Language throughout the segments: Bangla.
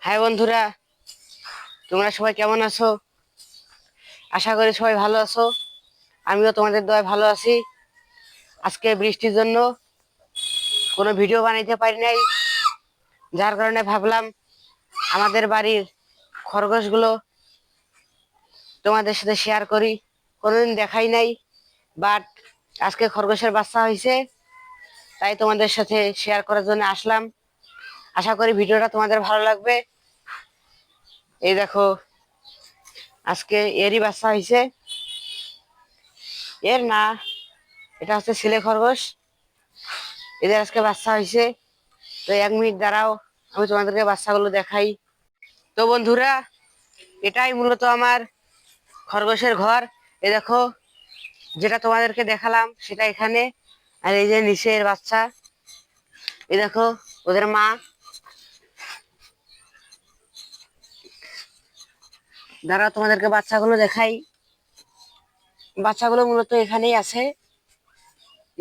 হাই বন্ধুরা, তোমরা সবাই কেমন আছো? আশা করি সবাই ভালো আছো। আমিও তোমাদের দয়ায় ভালো আছি। আজকে বৃষ্টির জন্য কোনো ভিডিও বানাইতে পারি নাই, যার কারণে ভাবলাম আমাদের বাড়ির খরগোশগুলো তোমাদের সাথে শেয়ার করি। কোনোদিন দেখাই নাই, বাট আজকে খরগোশের বাচ্চা হয়েছে, তাই তোমাদের সাথে শেয়ার করার জন্য আসলাম। আশা করি ভিডিওটা তোমাদের ভালো লাগবে। এই দেখো, আজকে এরই বাচ্চা হয়েছে। এর না, এটা হচ্ছে ছেলে খরগোশ। এদের আজকে বাচ্চা হয়েছে। তো 1 মিনিট দাঁড়াও, আমি তোমাদেরকে বাচ্চাগুলো দেখাই। তো বন্ধুরা, এটাই মূলত আমার খরগোশের ঘর। এ দেখো, যেটা তোমাদেরকে দেখালাম সেটা এখানে। আর এই যে নিচে এর বাচ্চা, এ দেখো ওদের মা। দাঁড়াও, তোমাদেরকে বাচ্চাগুলো দেখাই। বাচ্চাগুলো মূলত এখানেই আছে।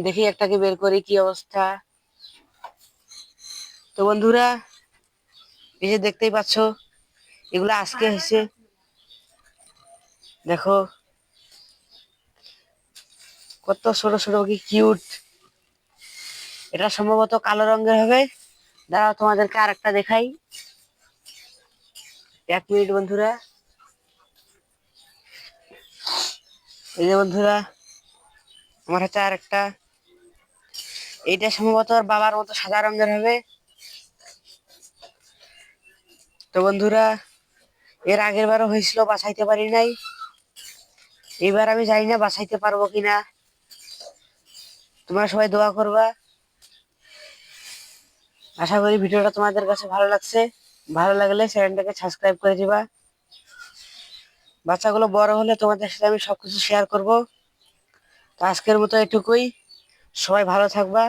দেখি একটাকে বের করি কি অবস্থা। তো বন্ধুরা, এই যে দেখতেই পাচ্ছ, এগুলো আজকে হয়েছে। দেখো কত ছোট ছোট, কি কিউট। এটা সম্ভবত কালো রঙের হবে। দাঁড়াও, তোমাদেরকে আর একটা দেখাই। 1 মিনিট বন্ধুরা। এই যে বন্ধুরা, আমার হাতে আর একটা। এইটা সম্ভবত ওর বাবার মতো সাদা রঙের হবে। তো বন্ধুরা, এর আগের বারও হয়েছিল, বাঁচাইতে পারি নাই। এবার আমি জানি না বাঁচাইতে পারবো কিনা। তোমরা সবাই দোয়া করবা। আশা করি ভিডিওটা তোমাদের কাছে ভালো লাগছে। ভালো লাগলে চ্যানেলটাকে সাবস্ক্রাইব করে দিবা। বাচ্চাগুলো বড় হলে তোমাদের সাথে আমি সবকিছু শেয়ার করব। তো আজকের মতো এটুকুই। সবাই ভালো থাকবা।